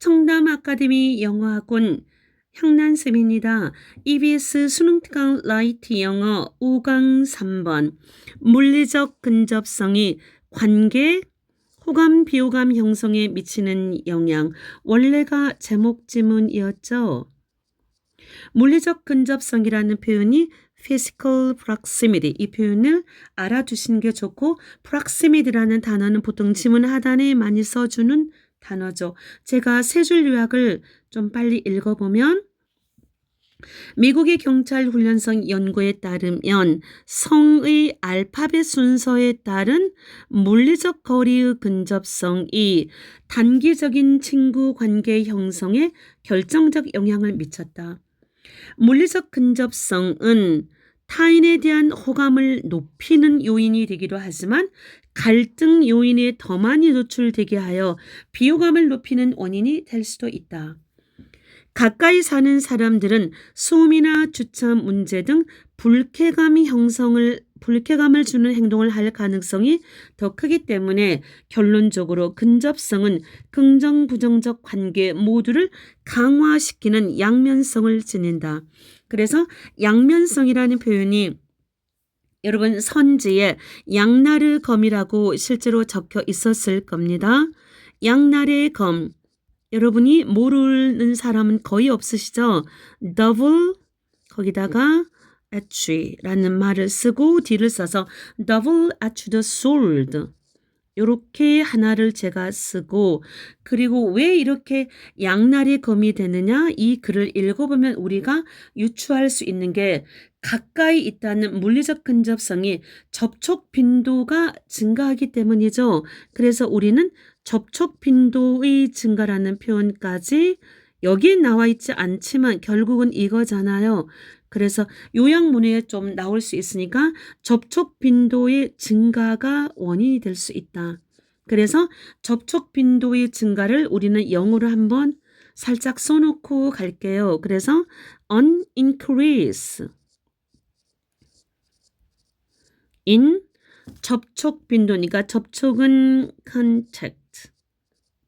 청담 아카데미 영어학원 향란쌤입니다. EBS 수능특강 라이트 영어 5강 3번 물리적 근접성이 관계, 호감, 비호감 형성에 미치는 영향. 원래가 제목 지문이었죠. 물리적 근접성이라는 표현이 physical proximity, 이 표현을 알아두시는 게 좋고, proximity라는 단어는 보통 지문 하단에 많이 써주는 단어죠. 제가 세 줄 요약을 좀 빨리 읽어보면, 미국의 경찰 훈련성 연구에 따르면 성의 알파벳 순서에 따른 물리적 거리의 근접성이 단기적인 친구 관계 형성에 결정적 영향을 미쳤다. 물리적 근접성은 타인에 대한 호감을 높이는 요인이 되기도 하지만 갈등 요인에 더 많이 노출되게 하여 비호감을 높이는 원인이 될 수도 있다. 가까이 사는 사람들은 소음이나 주차 문제 등 불쾌감을 주는 행동을 할 가능성이 더 크기 때문에 결론적으로 근접성은 긍정, 부정적 관계 모두를 강화시키는 양면성을 지닌다. 그래서 양면성이라는 표현이 여러분 선지에 양날의 검이라고 실제로 적혀 있었을 겁니다. 양날의 검. 여러분이 모르는 사람은 거의 없으시죠? double 거기다가 edge라는 말을 쓰고 뒤를 써서 double edged sword 이렇게 하나를 제가 쓰고, 그리고 왜 이렇게 양날의 검이 되느냐, 이 글을 읽어보면 우리가 유추할 수 있는 게 가까이 있다는 물리적 근접성이 접촉 빈도가 증가하기 때문이죠. 그래서 우리는 접촉 빈도의 증가라는 표현까지 여기에 나와 있지 않지만 결국은 이거잖아요. 그래서 요약문에 좀 나올 수 있으니까 접촉 빈도의 증가가 원인이 될 수 있다. 그래서 접촉 빈도의 증가를 우리는 영어로 한번 살짝 써놓고 갈게요. 그래서 an increase in 접촉 빈도니까 접촉은 contact,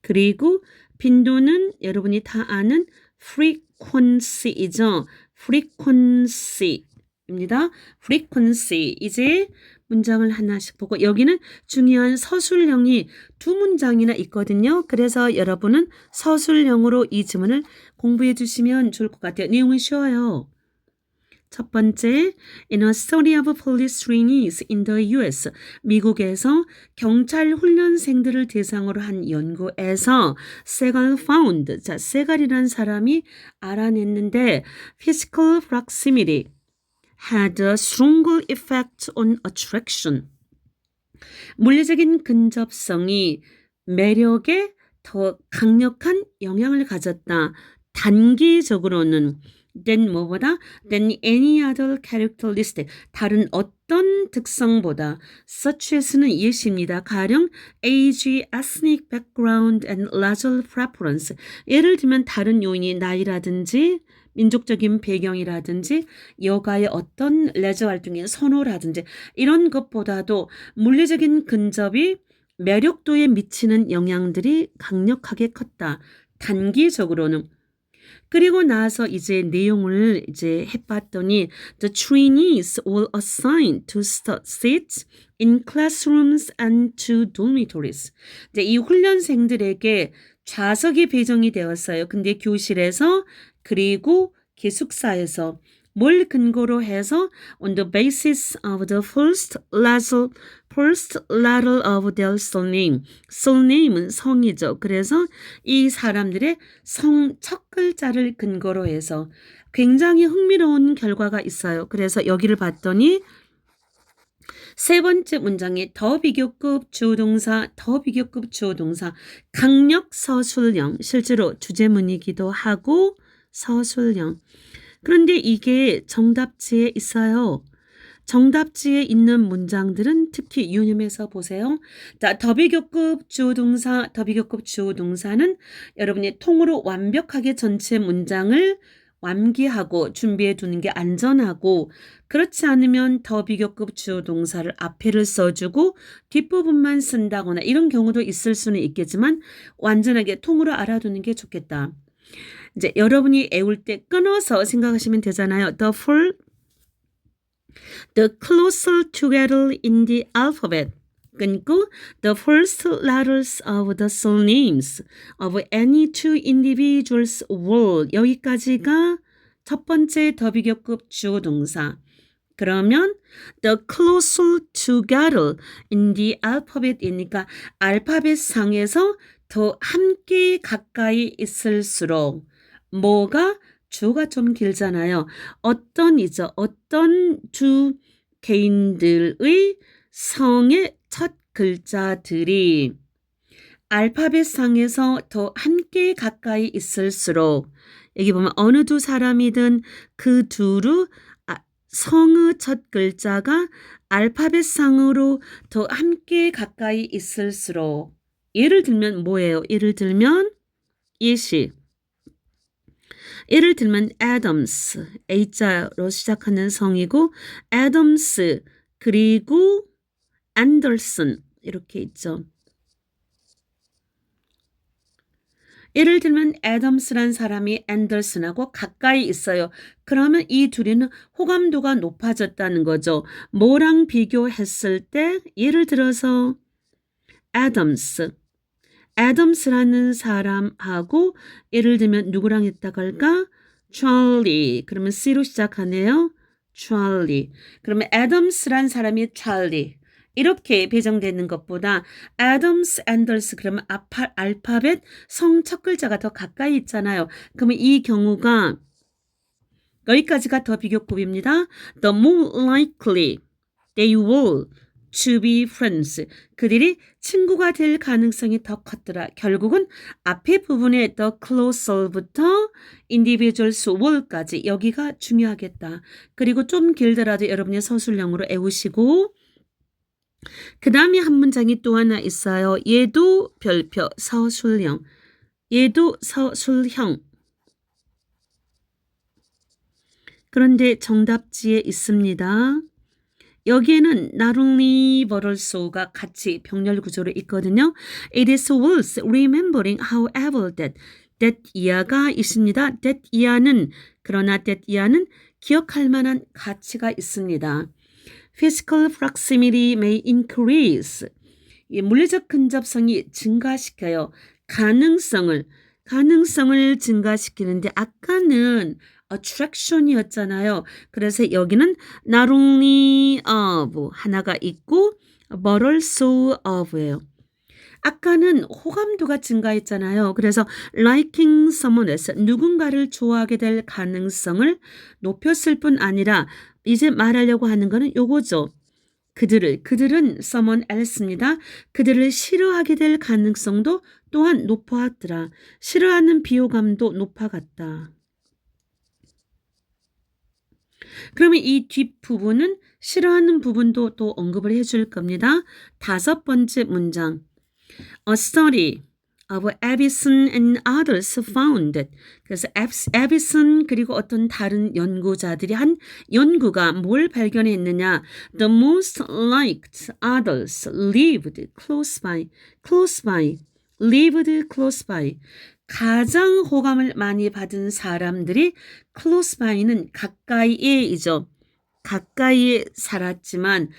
그리고 빈도는 여러분이 다 아는 frequency이죠. frequency입니다. frequency. 이제 문장을 하나씩 보고, 여기는 중요한 서술형이 두 문장이나 있거든요. 그래서 여러분은 서술형으로 이 지문을 공부해 주시면 좋을 것 같아요. 내용은 쉬워요. 첫 번째, in a study of police trainees in the US, 미국에서 경찰 훈련생들을 대상으로 한 연구에서 세갈 found, 자, 세갈이라는 사람이 알아냈는데 physical proximity had a stronger effect on attraction. 물리적인 근접성이 매력에 더 강력한 영향을 가졌다. 단기적으로는 than 뭐보다? than any other characteristic. 다른 어떤 특성보다. such as는 예시입니다. 가령 age, ethnic background and leisure preference. 예를 들면 다른 요인이 나이라든지 민족적인 배경이라든지 여가의 어떤 레저 활동의 선호라든지 이런 것보다도 물리적인 근접이 매력도에 미치는 영향들이 강력하게 컸다. 단기적으로는. 그리고 나서 이제 내용을 이제 해봤더니 the trainees were assigned to seats in classrooms and to dormitories. 이제 이 훈련생들에게 좌석이 배정이 되었어요. 근데 교실에서 그리고 기숙사에서 뭘 근거로 해서 on the basis of the first letter of their surname. surname은 성이죠. 그래서 이 사람들의 성 첫 글자를 근거로 해서 굉장히 흥미로운 결과가 있어요. 그래서 여기를 봤더니 세 번째 문장에 더 비교급 주어동사, 강력 서술형, 실제로 주제문이기도 하고 서술형. 그런데 이게 정답지에 있어요. 정답지에 있는 문장들은 특히 유념해서 보세요. 자, 더 비교급 주어동사는 여러분이 통으로 완벽하게 전체 문장을 완기하고 준비해 두는 게 안전하고 그렇지 않으면 더 비교급 주어 동사를 앞에를 써주고 뒷부분만 쓴다거나 이런 경우도 있을 수는 있겠지만 완전하게 통으로 알아두는 게 좋겠다. 이제 여러분이 외울 때 끊어서 생각하시면 되잖아요. The closer together in the alphabet. 끊고 the first letters of the surnames of any two individuals were 여기까지가 첫 번째 더 비교급 주어 동사. 그러면 the closer together in the alphabet이니까 알파벳 상에서 더 함께 가까이 있을수록 뭐가 주가 좀 길잖아요. 어떤 두 개인들의 성의 첫 글자들이 알파벳 상에서 더 함께 가까이 있을수록 여기 보면 어느 두 사람이든 그 두루 성의 첫 글자가 알파벳 상으로 더 함께 가까이 있을수록 예를 들면 뭐예요? 예를 들면 Adams, A자로 시작하는 성이고 Adams 그리고 Anderson 이렇게 있죠. 예를 들면 애덤스란 사람이 앤더슨하고 가까이 있어요. 그러면 이 둘이는 호감도가 높아졌다는 거죠. 뭐랑 비교했을 때 예를 들어서 애덤스라는 사람하고 예를 들면 누구랑 했다고 할까? 찰리. 그러면 C로 시작하네요. 찰리. 그러면 애덤스란 사람이 찰리. 이렇게 배정되는 것보다 애덤스, 앤더스 그러면 알파벳 성 첫 글자가 더 가까이 있잖아요. 그러면 이 경우가 여기까지가 더 비교급입니다. The more likely they were to be friends. 그들이 친구가 될 가능성이 더 컸더라. 결국은 앞에 부분에 the closer부터 individuals were까지 여기가 중요하겠다. 그리고 좀 길더라도 여러분이 서술형으로 외우시고 그 다음에 한 문장이 또 하나 있어요. 얘도 별표 서술형. 얘도 서술형. 그런데 정답지에 있습니다. 여기에는 not only but also가 같이 병렬 구조로 있거든요. It is worth remembering however that 이하가 있습니다. that 이하는 그러나 that 이하는 기억할 만한 가치가 있습니다. Physical proximity may increase. 물리적 근접성이 증가시켜요. 가능성을 증가시키는데 아까는 attraction이었잖아요. 그래서 여기는 not only of 하나가 있고 but also of예요. 아까는 호감도가 증가했잖아요. 그래서 liking someone else, 누군가를 좋아하게 될 가능성을 높였을 뿐 아니라 이제 말하려고 하는 거는 요거죠. 그들은 someone else입니다. 그들을 싫어하게 될 가능성도 또한 높아갔더라. 싫어하는 비호감도 높아갔다. 그러면 이 뒷부분은 싫어하는 부분도 또 언급을 해줄 겁니다. 5번째 문장. A study of Avison and others found that. 그래서 Avison 그리고 어떤 다른 연구자들이 한 연구가 뭘 발견했느냐. The most liked others lived close by. lived close by. 가장 호감을 많이 받은 사람들이 close by는 가까이에이죠. 가까이에 살았지만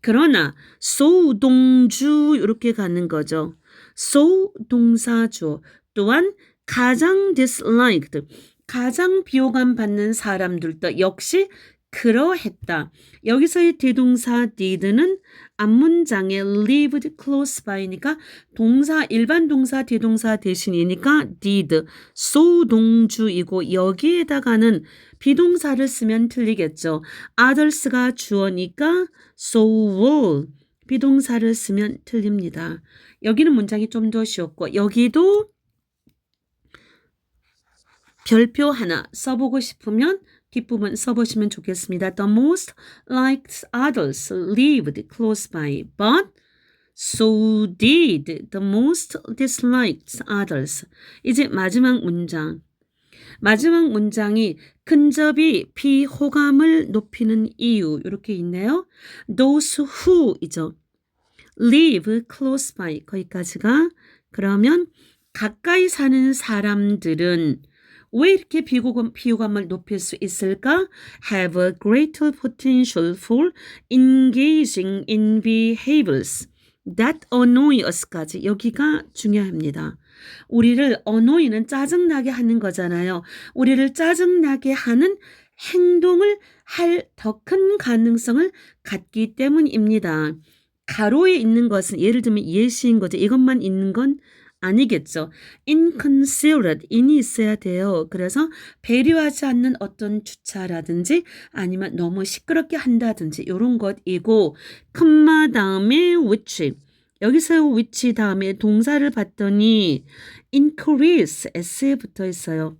그러나 소동주 이렇게 가는 거죠. 소동사주 또한 가장 disliked 가장 비호감 받는 사람들도 역시 그러했다. 여기서의 대동사 did는 앞문장에 lived close by니까 동사 일반 동사 대동사 대신이니까 did 소동주이고 여기에다가는 비동사를 쓰면 틀리겠죠. others가 주어니까 so were 비동사를 쓰면 틀립니다. 여기는 문장이 좀 더 쉬웠고 여기도 별표 하나 써보고 싶으면 뒷부분 써보시면 좋겠습니다. The most liked others lived close by, but so did the most disliked others. 이제 마지막 문장. 마지막 문장이 근접이 비호감을 높이는 이유 이렇게 있네요. Those who이죠. live close by 거기까지가 그러면 가까이 사는 사람들은 왜 이렇게 비호감을 높일 수 있을까? Have a greater potential for engaging in behaviors that annoy us까지 여기가 중요합니다. 우리를 annoy는 짜증나게 하는 거잖아요. 우리를 짜증나게 하는 행동을 할 더 큰 가능성을 갖기 때문입니다. 가로에 있는 것은 예를 들면 예시인 거죠. 이것만 있는 건 아니겠죠. inconsiderate, in이 있어야 돼요. 그래서 배려하지 않는 어떤 주차라든지 아니면 너무 시끄럽게 한다든지 이런 것이고 컴마 다음에 which 여기서 which 다음에 동사를 봤더니 increase s에 붙어 있어요.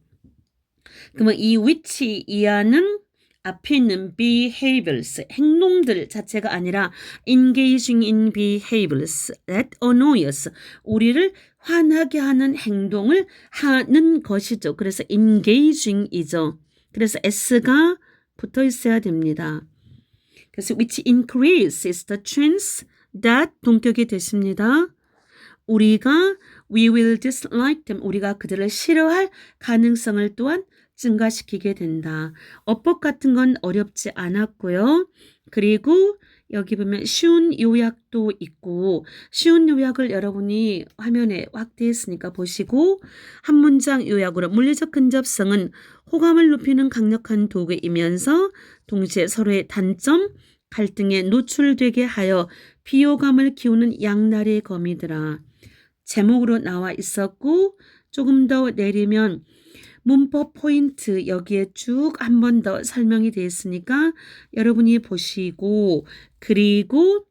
그러면 이 which 이하는 앞에 있는 behaviors, 행동들 자체가 아니라 engaging in behaviors that annoy us, 우리를 화나게 하는 행동을 하는 것이죠. 그래서 engaging이죠. 그래서 s가 붙어 있어야 됩니다. 그래서 which increases the chance that 동격이 됐습니다. 우리가 we will dislike them, 우리가 그들을 싫어할 가능성을 또한 증가시키게 된다. 어법 같은 건 어렵지 않았고요. 그리고 여기 보면 쉬운 요약도 있고 쉬운 요약을 여러분이 화면에 확대했으니까 보시고 한 문장 요약으로 물리적 근접성은 호감을 높이는 강력한 도구이면서 동시에 서로의 단점, 갈등에 노출되게 하여 비호감을 키우는 양날의 검이더라. 제목으로 나와 있었고 조금 더 내리면 문법 포인트 여기에 쭉 한 번 더 설명이 되어 있으니까 여러분이 보시고 그리고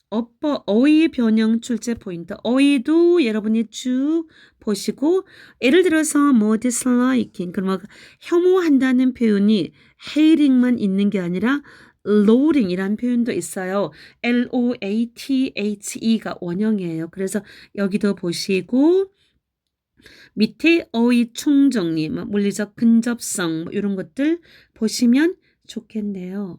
어휘 변형 출제 포인트 어휘도 여러분이 쭉 보시고 예를 들어서 뭐 disliking 그러면 혐오한다는 표현이 hating만 있는 게 아니라 loathing이라는 표현도 있어요. loathe가 원형이에요. 그래서 여기도 보시고 밑에 어휘 충정리, 물리적 근접성 이런 것들 보시면 좋겠네요.